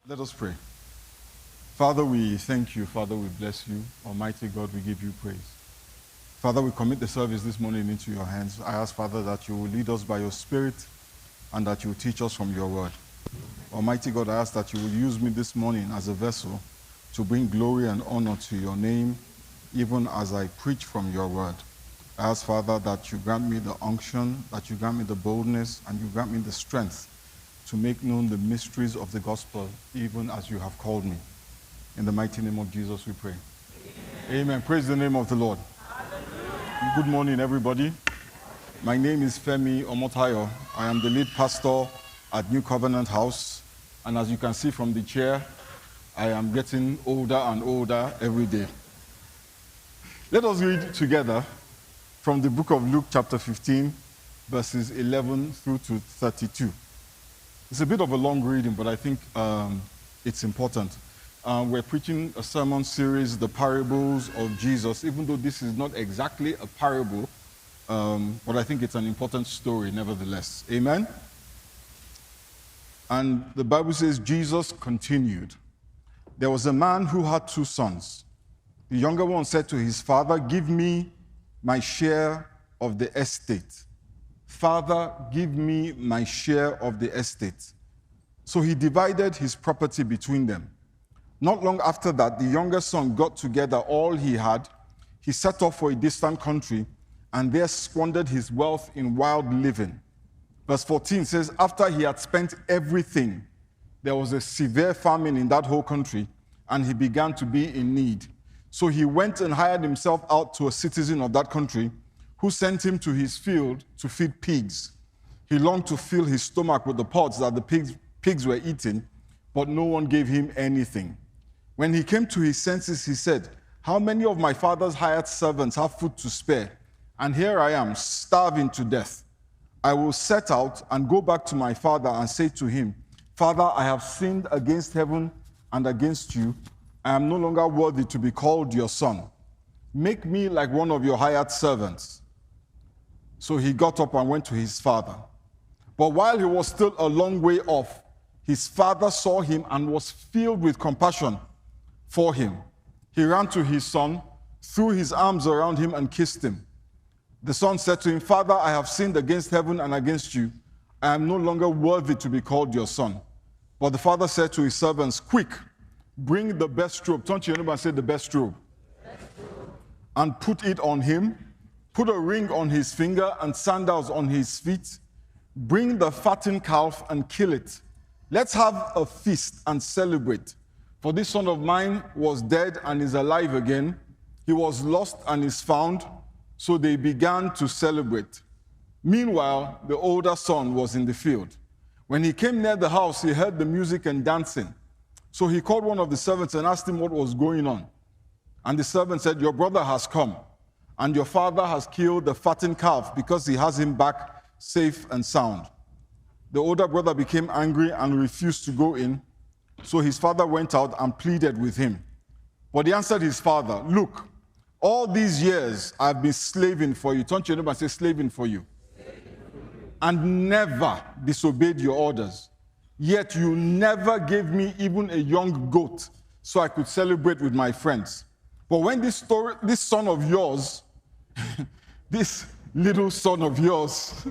Let us pray. Father, we thank you. Father, we bless you. Almighty God, we give you praise. Father, we commit the service this morning into your hands. I ask, Father, that you will lead us by your Spirit and that you will teach us from your word. Almighty God, I ask that you will use me this morning as a vessel to bring glory and honor to your name, even as I preach from your word. I ask, Father, that you grant me the unction, that you grant me the boldness, and you grant me the strength to make known the mysteries of the gospel, even as you have called me. In the mighty name of Jesus we pray. Amen. Amen. Praise the name of the Lord. Hallelujah. Good morning, everybody. My name is Femi Omotayo. I am the lead pastor at New Covenant House. And as you can see from the chair, I am getting older and older every day. Let us read together from the book of Luke chapter 15, verses 11 through to 32. It's a bit of a long reading, but I think it's important. We're preaching a sermon series, The Parables of Jesus, even though this is not exactly a parable, but I think it's an important story nevertheless. Amen? And the Bible says, Jesus continued. There was a man who had 2 sons. The younger one said to his father, "Give me my share of the estate." "Father, give me my share of the estate." So he divided his property between them. Not long after that, the younger son got together all he had. He set off for a distant country and there squandered his wealth in wild living. Verse 14 says, after he had spent everything, there was a severe famine in that whole country and he began to be in need. So he went and hired himself out to a citizen of that country who sent him to his field to feed pigs. He longed to fill his stomach with the pods that the pigs were eating, but no one gave him anything. When he came to his senses, he said, "How many of my father's hired servants have food to spare? And here I am, starving to death. I will set out and go back to my father and say to him, 'Father, I have sinned against heaven and against you. I am no longer worthy to be called your son. Make me like one of your hired servants.' So he got up and went to his father. But while he was still a long way off, his father saw him and was filled with compassion for him. He ran to his son, threw his arms around him, and kissed him. The son said to him, 'Father, I have sinned against heaven and against you. I am no longer worthy to be called your son.' But the father said to his servants, 'Quick, bring the best robe.'" Turn to your neighbor and say, "The best robe." "And put it on him. Put a ring on his finger and sandals on his feet. Bring the fattened calf and kill it. Let's have a feast and celebrate. For this son of mine was dead and is alive again. He was lost and is found.' So they began to celebrate. Meanwhile, the older son was in the field. When he came near the house, he heard the music and dancing. So he called one of the servants and asked him what was going on. And the servant said, 'Your brother has come, and your father has killed the fattened calf because he has him back safe and sound.' The older brother became angry and refused to go in. So his father went out and pleaded with him. But he answered his father, 'Look, all these years I've been slaving for you.'" Turn to your neighbor and say, "Slaving for you. "And never disobeyed your orders. Yet you never gave me even a young goat so I could celebrate with my friends. But when this son of yours, this little son of yours,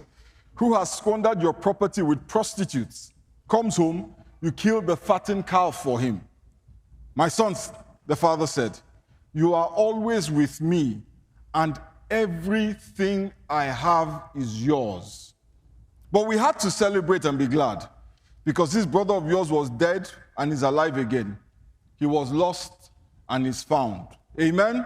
who has squandered your property with prostitutes, comes home, you kill the fattened calf for him.' 'My sons,' the father said, 'you are always with me, and everything I have is yours. But we had to celebrate and be glad, because this brother of yours was dead and is alive again. He was lost and is found.'" Amen?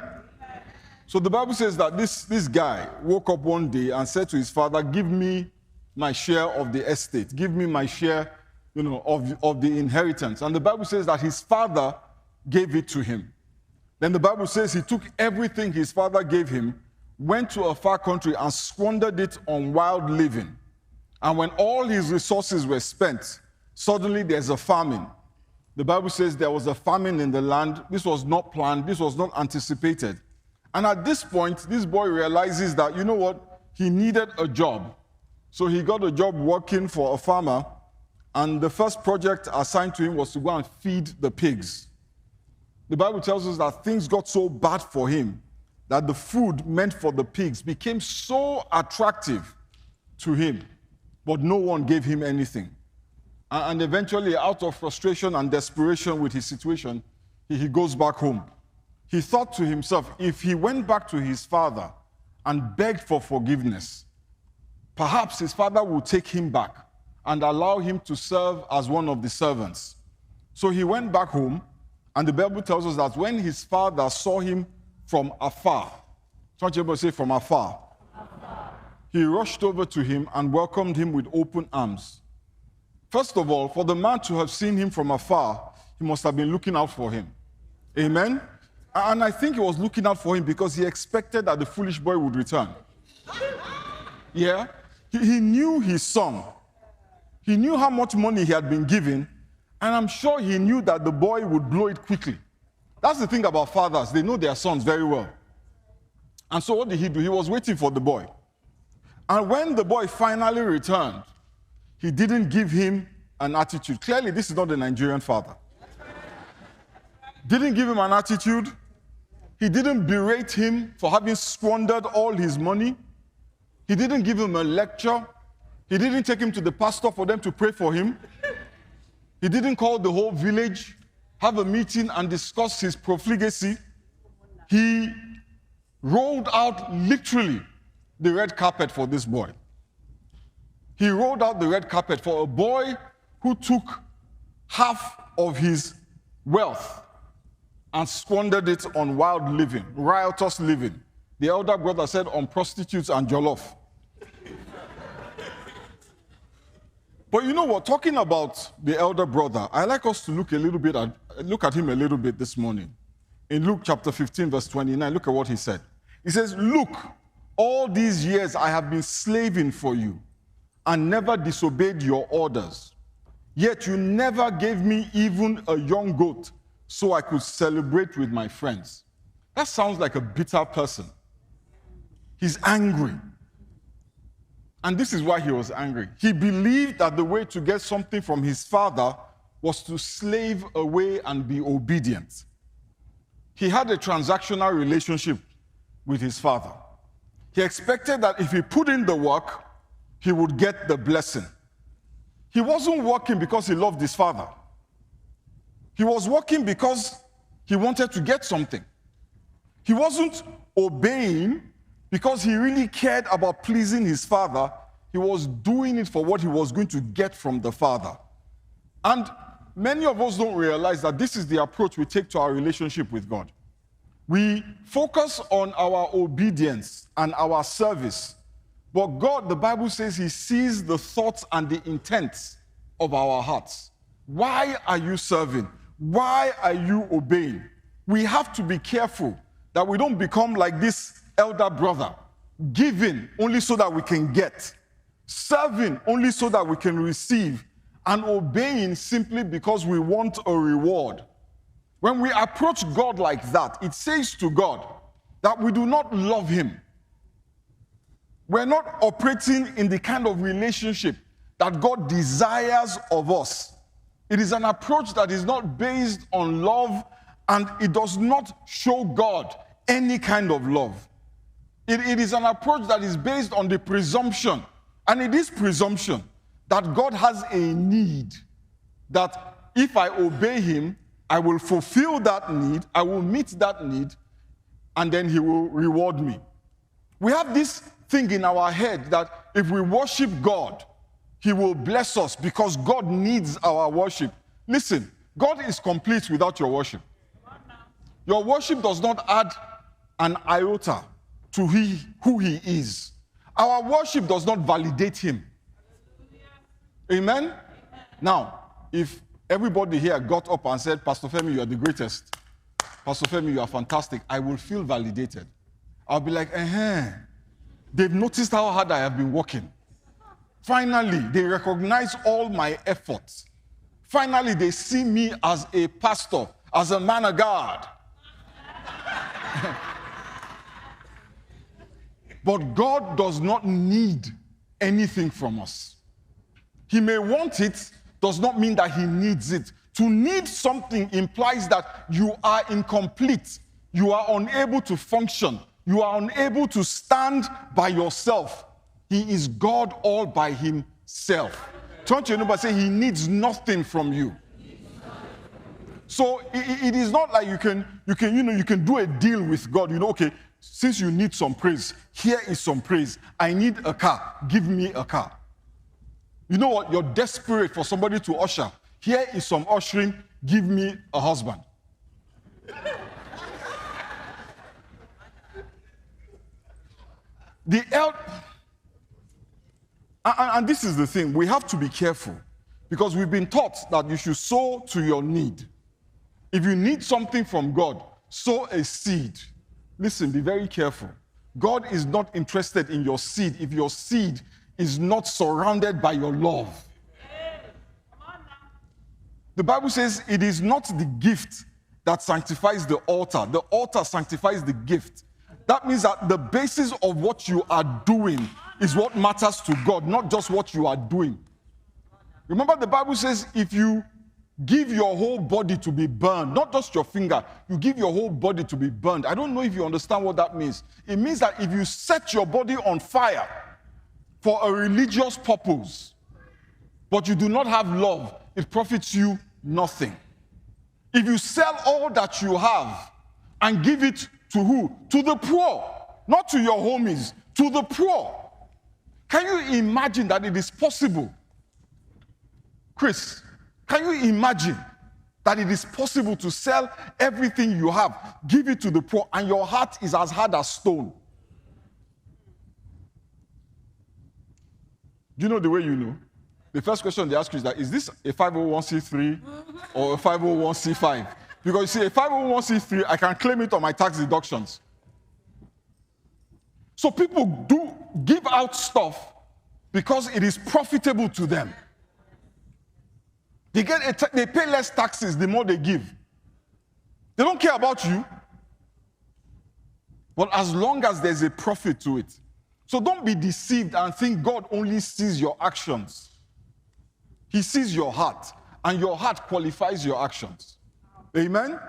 So the Bible says that this guy woke up one day and said to his father, "Give me my share of the estate. Give me my share, of the inheritance." And the Bible says that his father gave it to him. Then the Bible says he took everything his father gave him, went to a far country and squandered it on wild living. And when all his resources were spent, suddenly there's a famine. The Bible says there was a famine in the land. This was not planned. This was not anticipated. And at this point, this boy realizes that, he needed a job. So he got a job working for a farmer And the first project assigned to him was to go and feed the pigs. The Bible tells us that things got so bad for him that the food meant for the pigs became so attractive to him, but no one gave him anything. And eventually, out of frustration and desperation with his situation, he goes back home. He thought to himself, if he went back to his father and begged for forgiveness, perhaps his father would take him back and allow him to serve as one of the servants. So he went back home, and the Bible tells us that when his father saw him from afar, don't you ever say from afar? He rushed over to him and welcomed him with open arms. First of all, for the man to have seen him from afar, he must have been looking out for him. Amen? And I think he was looking out for him because he expected that the foolish boy would return. Yeah? He knew his son. He knew how much money he had been given, and I'm sure he knew that the boy would blow it quickly. That's the thing about fathers. They know their sons very well. And so what did he do? He was waiting for the boy. And when the boy finally returned, he didn't give him an attitude. Clearly, this is not a Nigerian father. Didn't give him an attitude. He didn't berate him for having squandered all his money. He didn't give him a lecture. He didn't take him to the pastor for them to pray for him. He didn't call the whole village, have a meeting and discuss his profligacy. He rolled out literally the red carpet for this boy. He rolled out the red carpet for a boy who took half of his wealth and squandered it on wild living, riotous living. The elder brother said on prostitutes and jollof. But you know what? Talking about the elder brother, I like us to look at him a little bit this morning. In Luke chapter 15, verse 29, look at what he said. He says, "Look, all these years I have been slaving for you and never disobeyed your orders. Yet you never gave me even a young goat so I could celebrate with my friends." That sounds like a bitter person. He's angry. And this is why he was angry. He believed that the way to get something from his father was to slave away and be obedient. He had a transactional relationship with his father. He expected that if he put in the work, he would get the blessing. He wasn't working because he loved his father. He was working because he wanted to get something. He wasn't obeying because he really cared about pleasing his father. He was doing it for what he was going to get from the father. And many of us don't realize that this is the approach we take to our relationship with God. We focus on our obedience and our service. But God, the Bible says, he sees the thoughts and the intents of our hearts. Why are you serving? Why are you obeying? We have to be careful that we don't become like this elder brother, giving only so that we can get, serving only so that we can receive, and obeying simply because we want a reward. When we approach God like that, it says to God that we do not love him. We're not operating in the kind of relationship that God desires of us. It is an approach that is not based on love, and it does not show God any kind of love. It is an approach that is based on the presumption, and it is presumption, that God has a need, that if I obey him, I will fulfill that need, I will meet that need, and then he will reward me. We have this thing in our head that if we worship God, he will bless us because God needs our worship. Listen, God is complete without your worship. Your worship does not add an iota to who he is. Our worship does not validate him. Amen? Now, if everybody here got up and said, "Pastor Femi, you are the greatest. Pastor Femi, you are fantastic," I will feel validated. I'll be like, they've noticed how hard I have been working. Finally, they recognize all my efforts. Finally, they see me as a pastor, as a man of God. But God does not need anything from us. He may want it does not mean that he needs it. To need something implies that you are incomplete. You are unable to function. You are unable to stand by yourself. He is God all by himself. Turn to your neighbor and say, he needs nothing from you. So it is not like you can do a deal with God. Okay, since you need some praise, here is some praise. I need a car. Give me a car. You know what? You're desperate for somebody to usher. Here is some ushering. Give me a husband. And this is the thing. We have to be careful because we've been taught that you should sow to your need. If you need something from God, sow a seed. Listen, be very careful. God is not interested in your seed if your seed is not surrounded by your love. The Bible says it is not the gift that sanctifies the altar sanctifies the gift. That means that the basis of what you are doing is what matters to God, not just what you are doing. Remember, the Bible says if you give your whole body to be burned, not just your finger, you give your whole body to be burned. I don't know if you understand what that means. It means that if you set your body on fire for a religious purpose, but you do not have love, it profits you nothing. If you sell all that you have and give it to who? To the poor, not to your homies, to the poor. Can you imagine that it is possible? Chris, can you imagine that it is possible to sell everything you have, give it to the poor, and your heart is as hard as stone? Do you know the way you know? The first question they ask you is that, is this a 501c3 or a 501c5? Because you see, a 501c3, I can claim it on my tax deductions. So people do give out stuff because it is profitable to them. They pay less taxes the more they give. They don't care about you. But as long as there's a profit to it. So don't be deceived and think God only sees your actions. He sees your heart, and your heart qualifies your actions. Amen?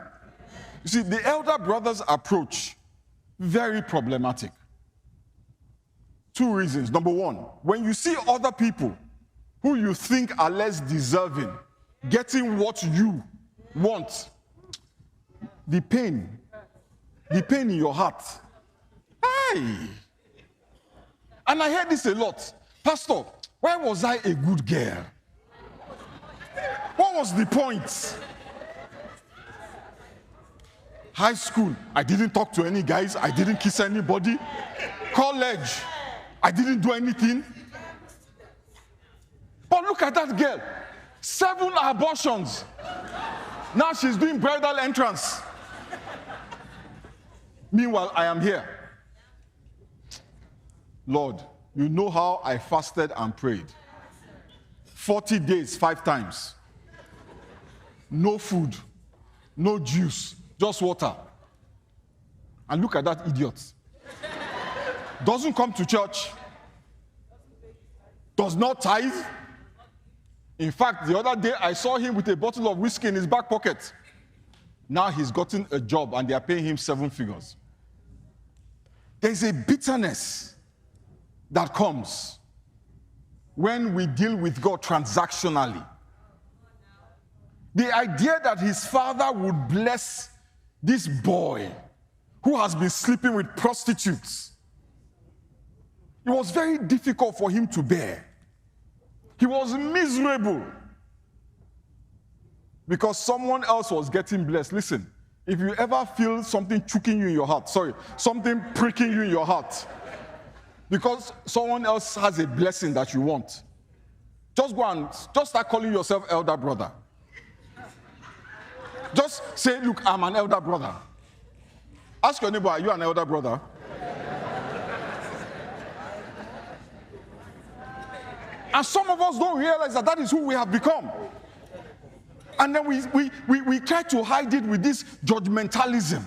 You see, the elder brother's approach, very problematic. Two reasons. Number one, when you see other people who you think are less deserving getting what you want, the pain in your heart. Hey! And I hear this a lot. Pastor, why was I a good girl? What was the point? High school, I didn't talk to any guys. I didn't kiss anybody. College, I didn't do anything. But look at that girl. 7 abortions. Now she's doing bridal entrance. Meanwhile, I am here. Lord, you know how I fasted and prayed. 40 days, 5 times. No food, no juice, just water. And look at that idiot. Doesn't come to church. Does not tithe. In fact, the other day I saw him with a bottle of whiskey in his back pocket. Now he's gotten a job and they are paying him 7 figures. There's a bitterness that comes when we deal with God transactionally. The idea that his father would bless this boy who has been sleeping with prostitutes, it was very difficult for him to bear. He was miserable because someone else was getting blessed. Listen, if you ever feel something choking you in your heart, something pricking you in your heart, because someone else has a blessing that you want, just go and just start calling yourself elder brother. Just say, look, I'm an elder brother. Ask your neighbor, are you an elder brother? And some of us don't realize that that is who we have become. And then we try to hide it with this judgmentalism.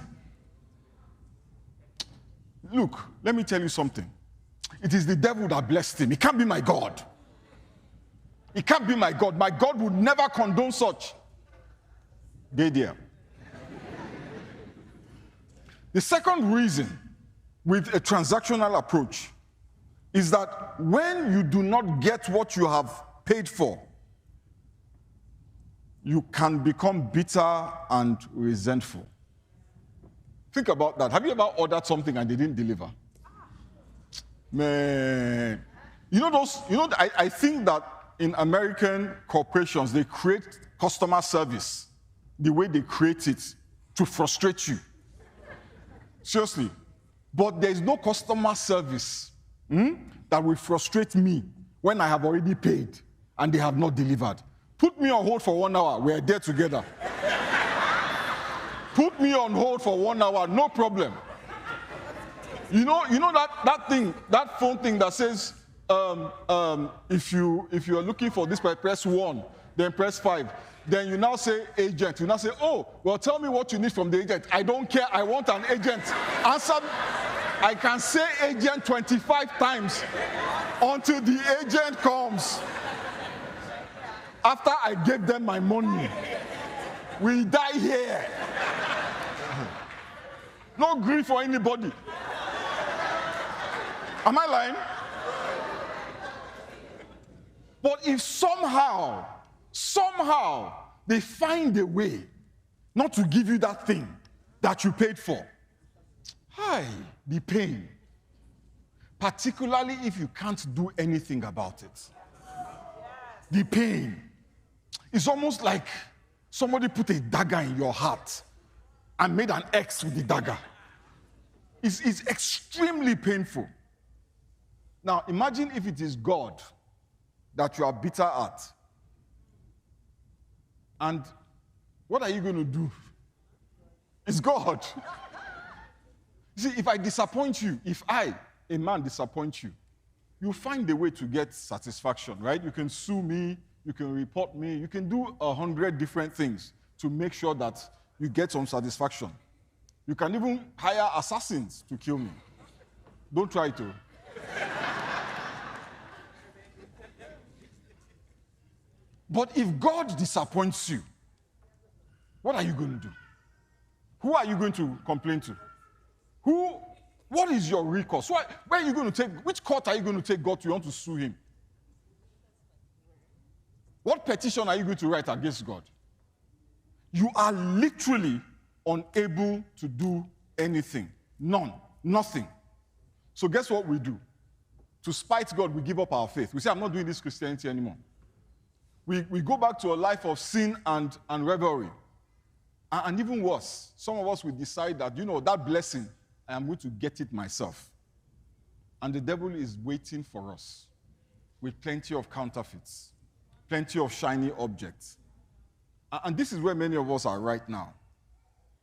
Look, let me tell you something. It is the devil that blessed him. He can't be my God. It can't be my God. My God would never condone such. They there. The second reason with a transactional approach is that when you do not get what you have paid for, you can become bitter and resentful. Think about that. Have you ever ordered something and they didn't deliver? Man. I think that in American corporations, they create customer service the way they create it to frustrate you. Seriously. But there is no customer service that will frustrate me when I have already paid and they have not delivered. Put me on hold for 1 hour. We are there together. Put me on hold for 1 hour. No problem. You know that phone thing that says, if you are looking for this, press 1, then press 5. Then you now say agent. You now say, oh, well, tell me what you need from the agent. I don't care. I want an agent. Answer. I can say agent 25 times until the agent comes. After I gave them my money, we die here. No grief for anybody. Am I lying? But if somehow they find a way not to give you that thing that you paid for, the pain. Particularly if you can't do anything about it. The pain. It's almost like somebody put a dagger in your heart and made an X with the dagger. It's extremely painful. Now, imagine if it is God that you are bitter at. And what are you going to do? It's God. You see, if I disappoint you, if I, a man, disappoint you, you find a way to get satisfaction, right? You can sue me, you can report me, you can do 100 different things to make sure that you get some satisfaction. You can even hire assassins to kill me. Don't try to. But if God disappoints you, what are you going to do? Who are you going to complain to? What is your recourse? Where are you going to take, which court are you going to take God to? You want to sue him? What petition are you going to write against God? You are literally unable to do anything. Nothing. So guess what we do? To spite God, we give up our faith. We say, I'm not doing this Christianity anymore. We go back to a life of sin and revelry. And even worse, some of us will decide that, that blessing, I am going to get it myself. And the devil is waiting for us with plenty of counterfeits, plenty of shiny objects. And this is where many of us are right now.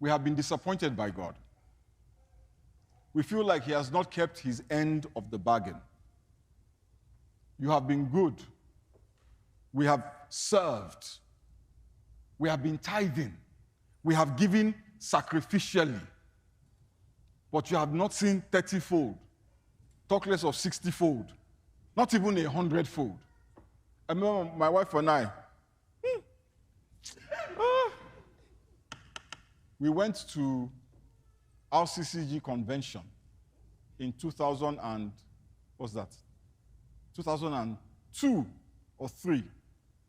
We have been disappointed by God. We feel like he has not kept his end of the bargain. You have been good. We have served. We have been tithing. We have given sacrificially. But you have not seen 30-fold. Talk less of 60-fold. Not even 100-fold. I remember my wife and I, we went to our CCG convention in 2002 or 3,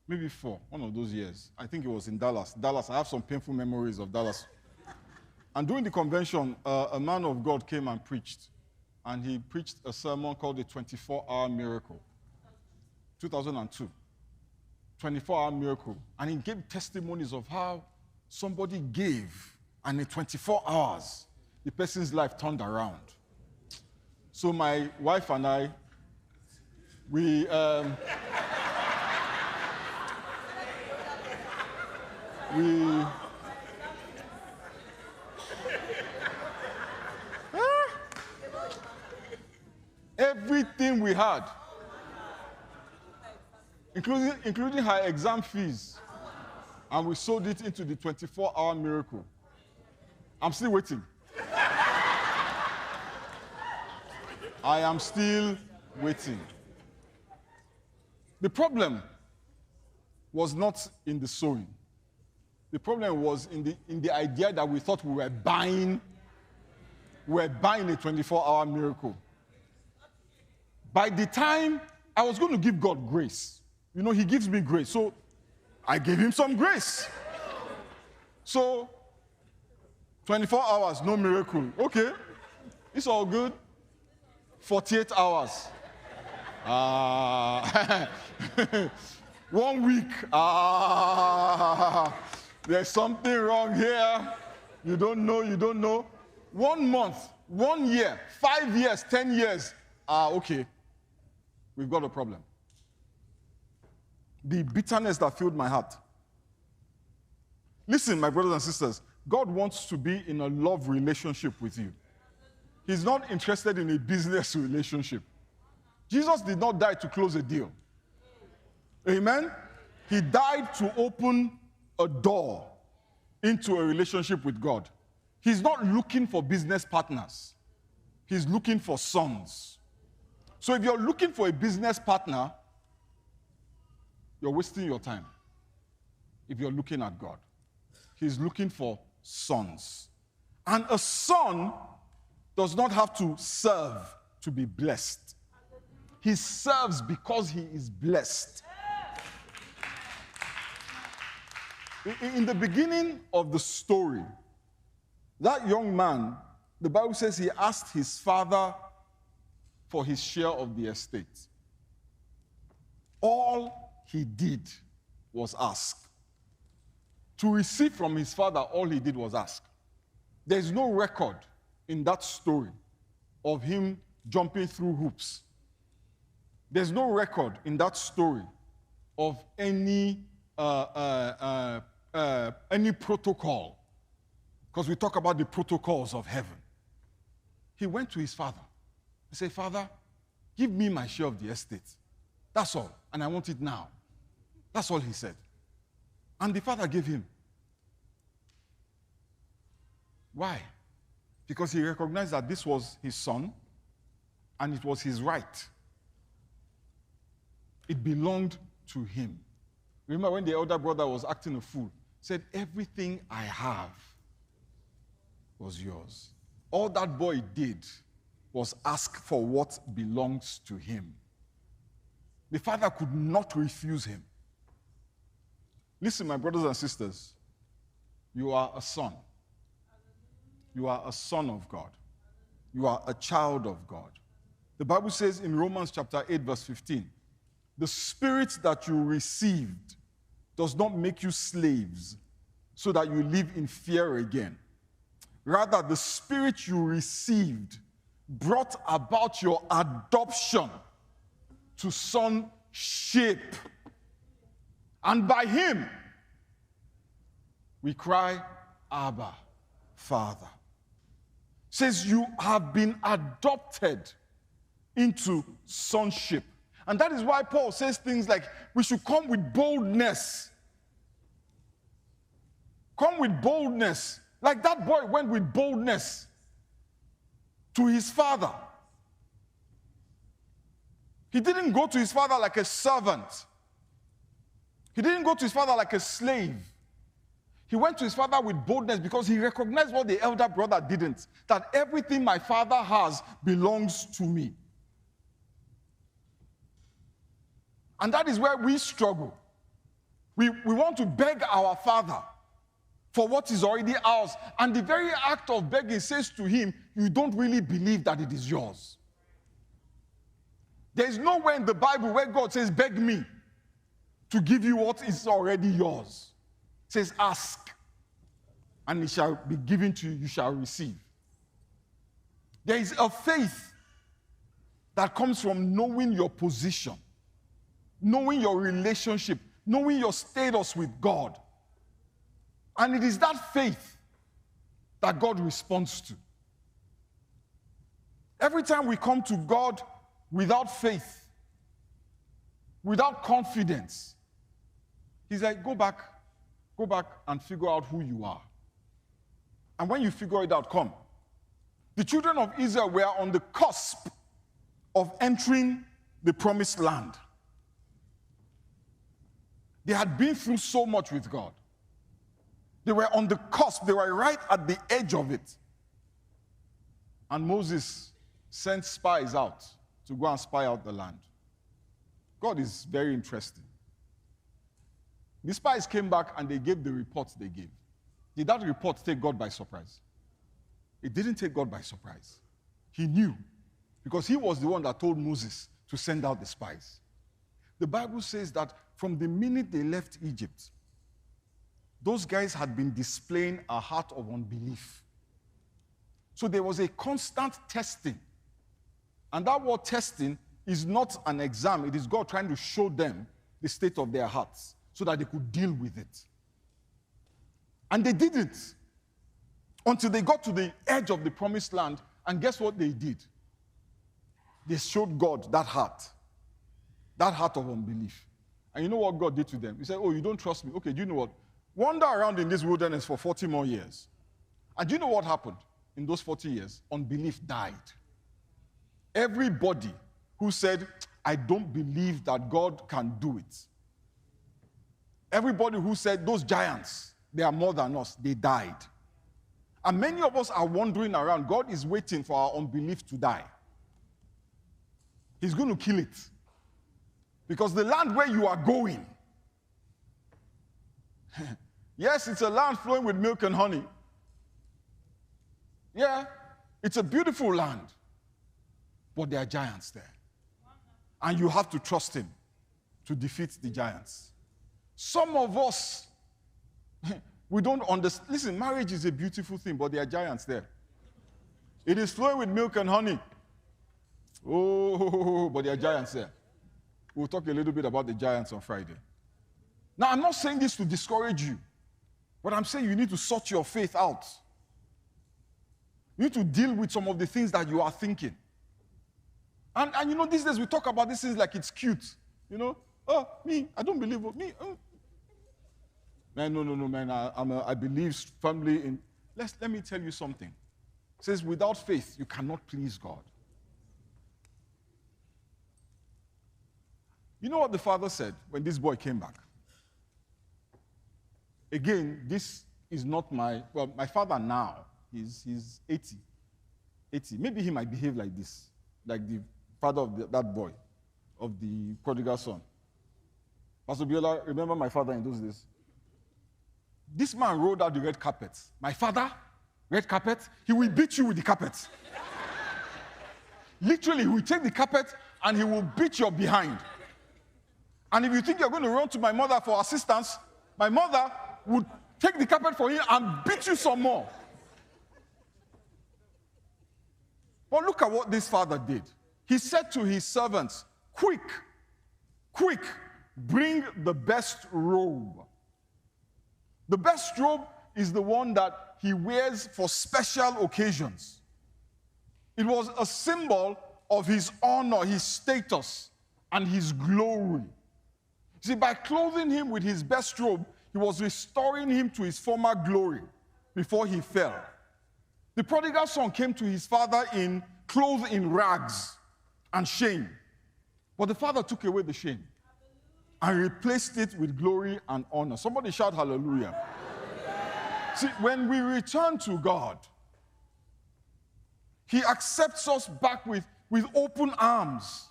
maybe 4, one of those years. I think it was in Dallas. I have some painful memories of Dallas. And during the convention, a man of God came and preached. And he preached a sermon called the 24-hour miracle. 2002. 24-hour miracle. And he gave testimonies of how somebody gave, and in 24 hours, the person's life turned around. So my wife and I, we everything we had, including her exam fees, and we sold it into the 24-hour miracle. I'm still waiting. I am still waiting. The problem was not in the sowing. The problem was in the idea that we thought we were buying a 24-hour miracle. By the time I was going to give God grace, he gives me grace. So I gave him some grace. So 24 hours, no miracle. Okay, it's all good. 48 hours. 1 week. There's something wrong here. You don't know. 1 month, 1 year, 5 years, 10 years. Okay, we've got a problem. The bitterness that filled my heart. Listen, my brothers and sisters, God wants to be in a love relationship with you. He's not interested in a business relationship. Jesus did not die to close a deal. Amen? He died to open a door into a relationship with God. He's not looking for business partners. He's looking for sons. So if you're looking for a business partner, you're wasting your time. If you're looking at God, He's looking for sons. And a son does not have to serve to be blessed. He serves because he is blessed. In the beginning of the story, that young man, the Bible says he asked his father for his share of the estate. All he did was ask. To receive from his father, all he did was ask. There's no record in that story of him jumping through hoops. There's no record in that story of any protocol, because we talk about the protocols of heaven. He went to his father. He said, "Father, give me my share of the estate. That's all, and I want it now." That's all he said. And the father gave him. Why? Because he recognized that this was his son, and it was his right. It belonged to him. Remember when the elder brother was acting a fool? He said, "Everything I have was yours." All that boy did was ask for what belongs to him. The father could not refuse him. Listen, my brothers and sisters, you are a son. You are a son of God. You are a child of God. The Bible says in Romans chapter 8, verse 15, the spirit that you received does not make you slaves so that you live in fear again. Rather, the spirit you received brought about your adoption to sonship. And by him, we cry, "Abba, Father." Says you have been adopted into sonship. And that is why Paul says things like, we should come with boldness. Come with boldness. Like that boy went with boldness to his father. He didn't go to his father like a servant. He didn't go to his father like a slave. He went to his father with boldness because he recognized what the elder brother didn't, that everything my father has belongs to me. And that is where we struggle. We want to beg our father for what is already ours. And the very act of begging says to him, you don't really believe that it is yours. There is nowhere in the Bible where God says, beg me to give you what is already yours. It says, ask, and it shall be given to you, you shall receive. There is a faith that comes from knowing your position, knowing your relationship, knowing your status with God. And it is that faith that God responds to. Every time we come to God without faith, without confidence, he's like, go back and figure out who you are. And when you figure it out, come. The children of Israel were on the cusp of entering the promised land. They had been through so much with God. They were on the cusp. They were right at the edge of it. And Moses sent spies out to go and spy out the land. God is very interesting. The spies came back and they gave the reports they gave. Did that report take God by surprise? It didn't take God by surprise. He knew, because he was the one that told Moses to send out the spies. The Bible says that from the minute they left Egypt, those guys had been displaying a heart of unbelief. So there was a constant testing. And that word testing is not an exam. It is God trying to show them the state of their hearts so that they could deal with it. And they didn't until they got to the edge of the promised land. And guess what they did? They showed God that heart of unbelief. And you know what God did to them? He said, oh, you don't trust me? Okay, do you know what? Wander around in this wilderness for 40 more years. And do you know what happened in those 40 years? Unbelief died. Everybody who said, I don't believe that God can do it. Everybody who said, those giants, they are more than us, they died. And many of us are wandering around. God is waiting for our unbelief to die. He's going to kill it. Because the land where you are going, yes, it's a land flowing with milk and honey. Yeah, it's a beautiful land. But there are giants there. And you have to trust him to defeat the giants. Some of us, we don't understand. Listen, marriage is a beautiful thing, but there are giants there. It is flowing with milk and honey. Oh, but there are giants there. We'll talk a little bit about the giants on Friday. Now, I'm not saying this to discourage you, but I'm saying you need to sort your faith out. You need to deal with some of the things that you are thinking. And you know, these days we talk about these things like it's cute. You know, oh, me, I don't believe me. Oh. Man, no, man, I believe firmly in. Let me tell you something. It says, without faith, you cannot please God. You know what the father said when this boy came back? Again, this is not my father now. He's 80. Maybe he might behave like this, like the father of that boy, of the prodigal son. Pastor Biola, remember my father in those days? This man rolled out the red carpet. My father, red carpet, he will beat you with the carpet. Literally, he will take the carpet and he will beat your behind. And if you think you're going to run to my mother for assistance, my mother would take the carpet for you and beat you some more. But look at what this father did. He said to his servants, quick, bring the best robe. The best robe is the one that he wears for special occasions. It was a symbol of his honor, his status, and his glory. See, by clothing him with his best robe, he was restoring him to his former glory before he fell. The prodigal son came to his father clothed in rags and shame. But the father took away the shame and replaced it with glory and honor. Somebody shout hallelujah. See, when we return to God, he accepts us back with open arms.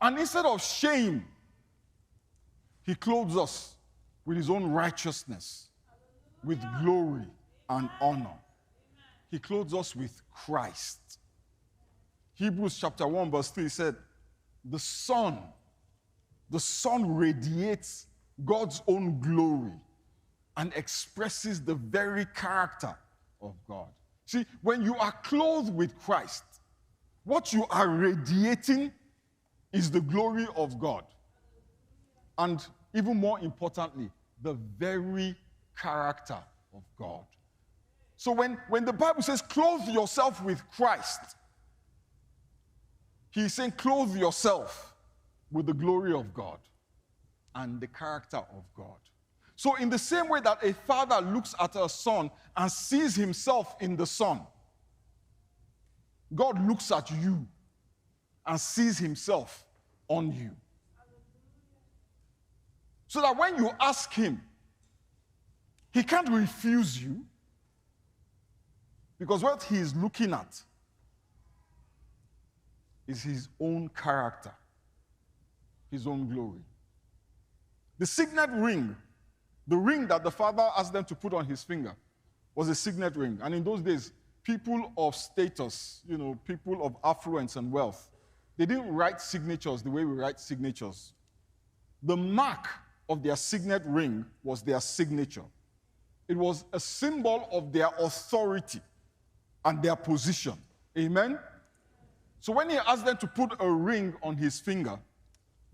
And instead of shame, he clothes us with his own righteousness, with glory and honor. He clothes us with Christ. Hebrews chapter 1 verse 3 said, the Son radiates God's own glory and expresses the very character of God. See, when you are clothed with Christ, what you are radiating is the glory of God. And even more importantly, the very character of God. So when the Bible says, clothe yourself with Christ, he's saying, clothe yourself with the glory of God and the character of God. So in the same way that a father looks at a son and sees himself in the son, God looks at you and sees himself on you. So that when you ask him, he can't refuse you, because what he is looking at is his own character, his own glory. The signet ring, the ring that the father asked them to put on his finger, was a signet ring. And in those days, people of status, people of affluence and wealth, they didn't write signatures the way we write signatures. The mark of their signet ring was their signature. It was a symbol of their authority and their position. Amen? So when he asked them to put a ring on his finger,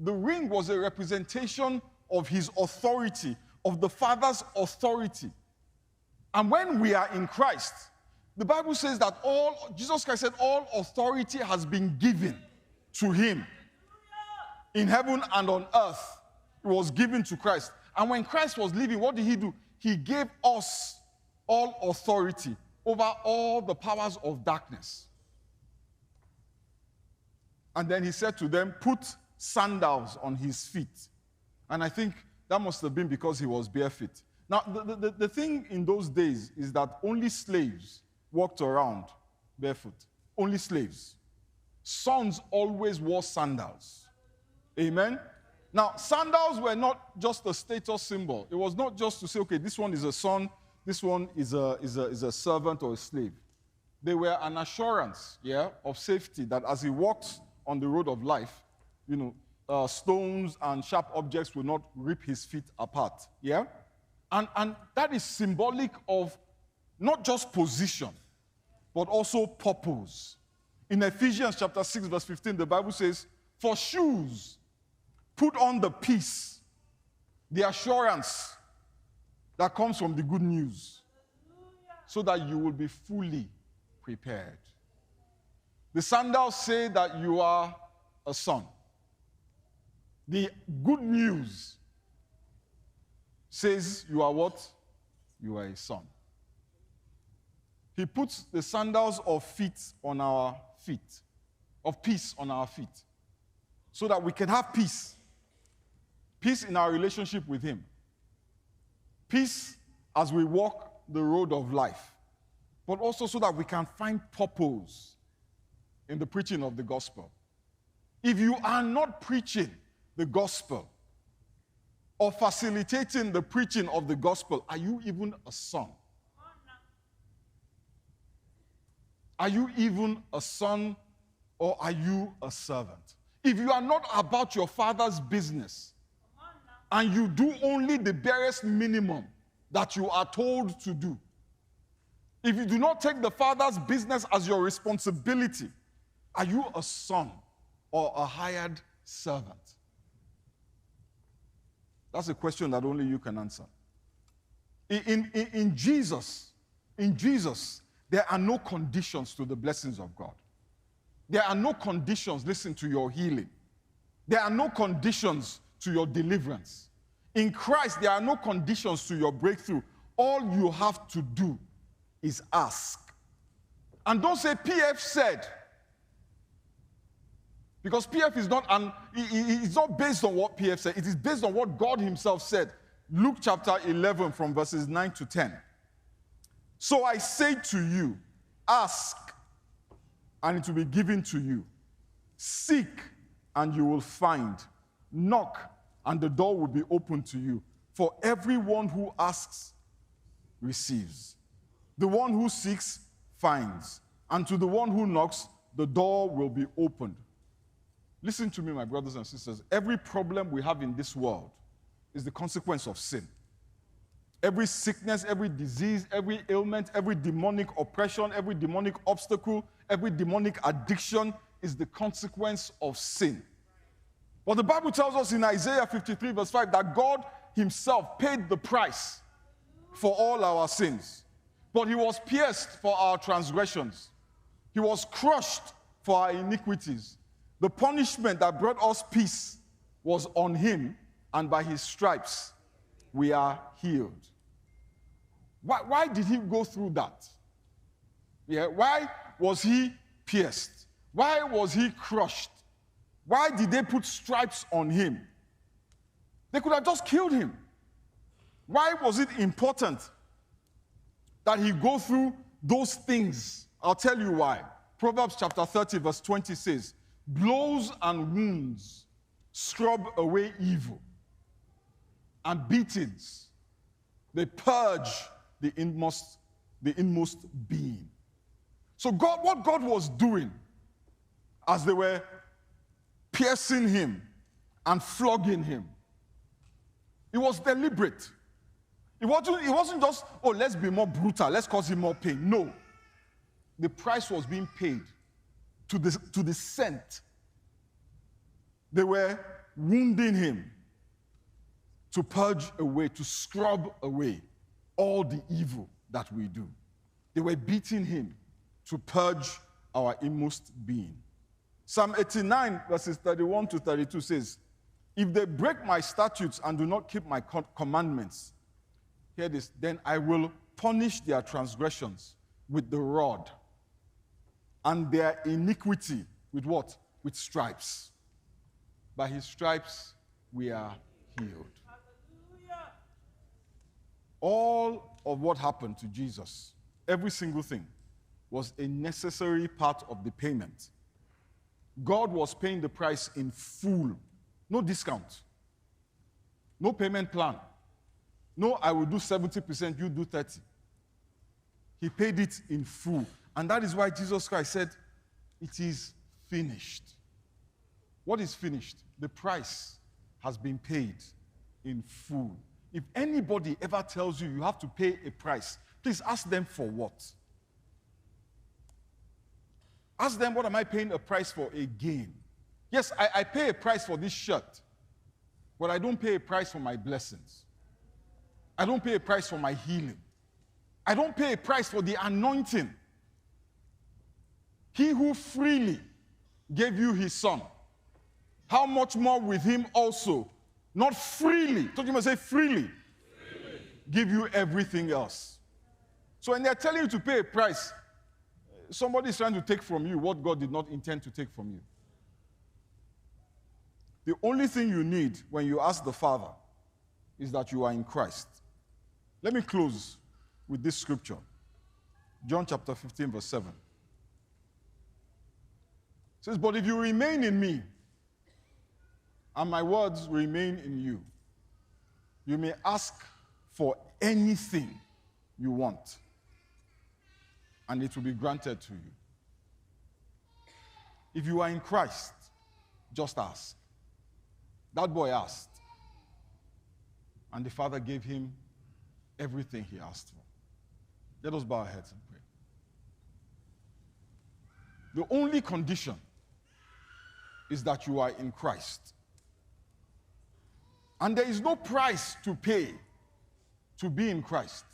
the ring was a representation of his authority, of the Father's authority. And when we are in Christ, the Bible says that Jesus Christ said, all authority has been given to him. In heaven and on earth, it was given to Christ. And when Christ was living, what did he do? He gave us all authority over all the powers of darkness. And then he said to them, put sandals on his feet. And I think that must have been because he was barefoot. Now, the thing in those days is that only slaves walked around barefoot. Only slaves. Sons always wore sandals. Amen? Now, sandals were not just a status symbol. It was not just to say, okay, this one is a son, this one is a servant or a slave. They were an assurance, of safety, that as he walks on the road of life, stones and sharp objects will not rip his feet apart. Yeah? And that is symbolic of not just position, but also purpose. In Ephesians chapter 6, verse 15, the Bible says, for shoes, put on the peace, the assurance that comes from the good news, so that you will be fully prepared. The sandals say that you are a son. The good news says you are what? You are a son. He puts the sandals of peace on our feet, so that we can have peace. Peace in our relationship with him. Peace as we walk the road of life. But also so that we can find purpose in the preaching of the gospel. If you are not preaching the gospel or facilitating the preaching of the gospel, are you even a son? Are you even a son, or are you a servant? If you are not about your father's business and you do only the barest minimum that you are told to do, if you do not take the father's business as your responsibility, are you a son or a hired servant? That's a question that only you can answer. In Jesus, there are no conditions to the blessings of God. There are no conditions, listen, to your healing. There are no conditions to your deliverance. In Christ, there are no conditions to your breakthrough. All you have to do is ask. And don't say, PF said. Because PF is not, it's not based on what PF said. It is based on what God himself said. Luke chapter 11 from verses 9 to 10. So I say to you, ask, and it will be given to you. Seek, and you will find. Knock, and the door will be opened to you. For everyone who asks, receives. The one who seeks, finds. And to the one who knocks, the door will be opened. Listen to me, my brothers and sisters. Every problem we have in this world is the consequence of sin. Every sickness, every disease, every ailment, every demonic oppression, every demonic obstacle, every demonic addiction is the consequence of sin. But the Bible tells us in Isaiah 53 verse 5 that God himself paid the price for all our sins. But he was pierced for our transgressions. He was crushed for our iniquities. The punishment that brought us peace was on him, and by his stripes we are healed. Why did he go through that? Why was he pierced? Why was he crushed? Why did they put stripes on him? They could have just killed him. Why was it important that he go through those things? I'll tell you why. Proverbs chapter 30, verse 20 says, blows and wounds scrub away evil, and beatings, they purge the inmost being. So what God was doing as they were piercing him and flogging him, it was deliberate. It wasn't just, oh, let's be more brutal, let's cause him more pain. No. The price was being paid to the cent. They were wounding him to purge away, to scrub away all the evil that we do. They were beating him to purge our inmost being. Psalm 89, verses 31 to 32 says, if they break my statutes and do not keep my commandments, hear this, then I will punish their transgressions with the rod, and their iniquity with what? With stripes. By his stripes we are healed. Hallelujah. All of what happened to Jesus, every single thing, was a necessary part of the payment. God was paying the price in full. No discount. No payment plan. No, I will do 70%, you do 30%. He paid it in full. And that is why Jesus Christ said, it is finished. What is finished? The price has been paid in full. If anybody ever tells you you have to pay a price, please ask them for what? Ask them, what am I paying a price for? A gain. Yes, I pay a price for this shirt, but I don't pay a price for my blessings. I don't pay a price for my healing. I don't pay a price for the anointing. He who freely gave you his son, how much more with him also, not freely, don't you must say freely, give you everything else. So when they're telling you to pay a price, somebody is trying to take from you what God did not intend to take from you. The only thing you need when you ask the Father is that you are in Christ. Let me close with this scripture. John chapter 15, verse 7. It says, but if you remain in me, and my words remain in you, you may ask for anything you want, and it will be granted to you. If you are in Christ, just ask. That boy asked, and the Father gave him everything he asked for. Let us bow our heads and pray. The only condition is that you are in Christ. And there is no price to pay to be in Christ.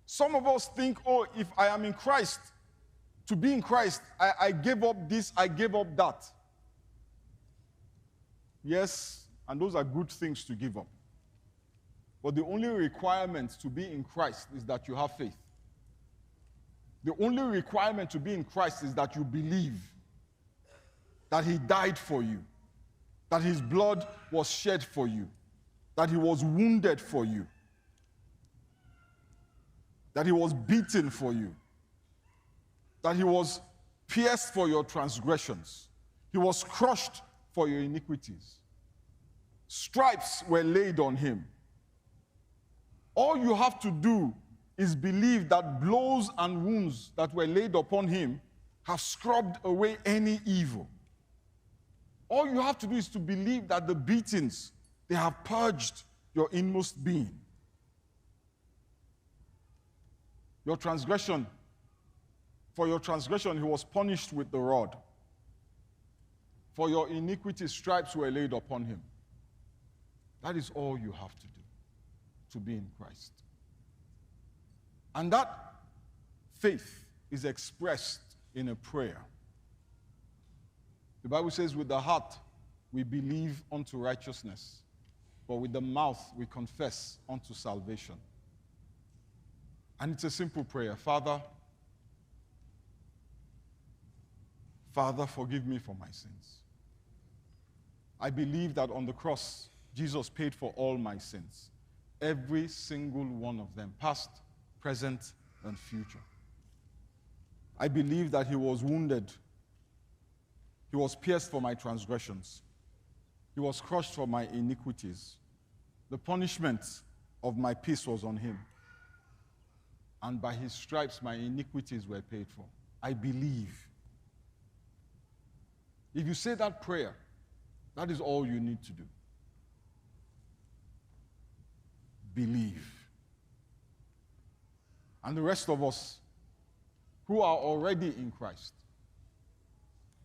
Some of us think, oh, if I am in Christ, to be in Christ, I gave up this, I gave up that. Yes, and those are good things to give up. But the only requirement to be in Christ is that you have faith. The only requirement to be in Christ is that you believe that he died for you, that his blood was shed for you, that he was wounded for you, that he was beaten for you, that he was pierced for your transgressions, he was crushed for your iniquities. Stripes were laid on him. All you have to do is believe that blows and wounds that were laid upon him have scrubbed away any evil. All you have to do is to believe that the beatings, they have purged your inmost being. Your transgression, for your transgression, he was punished with the rod. For your iniquity, stripes were laid upon him. That is all you have to do to be in Christ. And that faith is expressed in a prayer. The Bible says, with the heart we believe unto righteousness, but with the mouth we confess unto salvation. And it's a simple prayer. Father, forgive me for my sins. I believe that on the cross Jesus paid for all my sins. Every single one of them, past, present, and future. I believe that he was wounded. He was pierced for my transgressions. He was crushed for my iniquities. The punishment of my peace was on him. And by his stripes, my iniquities were paid for. I believe. If you say that prayer, that is all you need to do. Believe. And the rest of us who are already in Christ,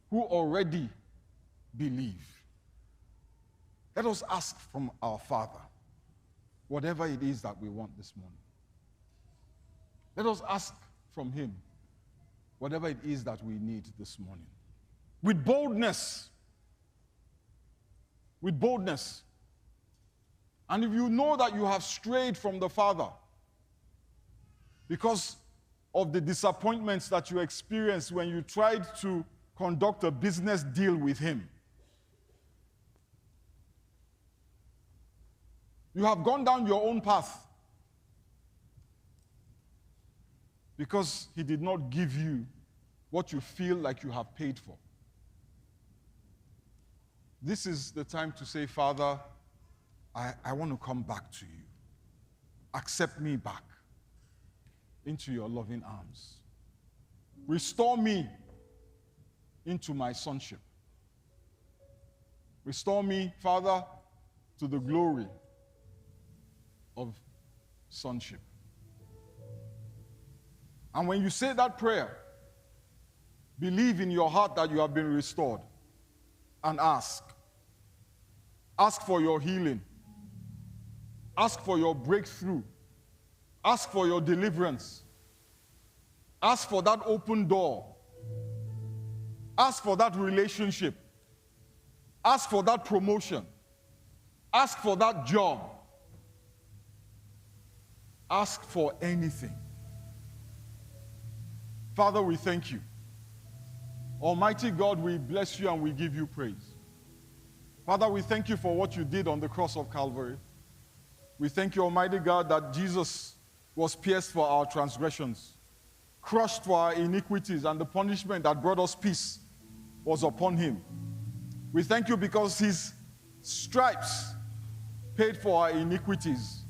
who already believe, let us ask from our Father whatever it is that we want this morning. Let us ask from him whatever it is that we need this morning. With boldness. With boldness. And if you know that you have strayed from the Father because of the disappointments that you experienced when you tried to conduct a business deal with him, you have gone down your own path because he did not give you what you feel like you have paid for. This is the time to say, Father, I want to come back to you. Accept me back into your loving arms. Restore me into my sonship. Restore me, Father, to the glory of sonship. And when you say that prayer, believe in your heart that you have been restored and ask. Ask for your healing. Ask for your breakthrough. Ask for your deliverance. Ask for that open door. Ask for that relationship. Ask for that promotion. Ask for that job. Ask for anything. Father, we thank you. Almighty God, we bless you and we give you praise. Father, we thank you for what you did on the cross of Calvary. We thank you, Almighty God, that Jesus was pierced for our transgressions, crushed for our iniquities, and the punishment that brought us peace was upon him. We thank you because his stripes paid for our iniquities,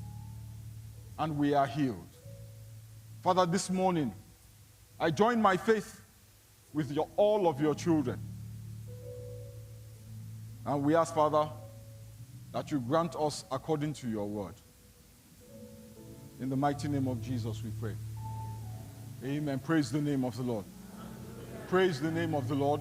and we are healed. Father, this morning, I join my faith with all of your children. And we ask, Father, that you grant us according to your word. In the mighty name of Jesus we pray. Amen. Praise the name of the Lord. Praise the name of the Lord.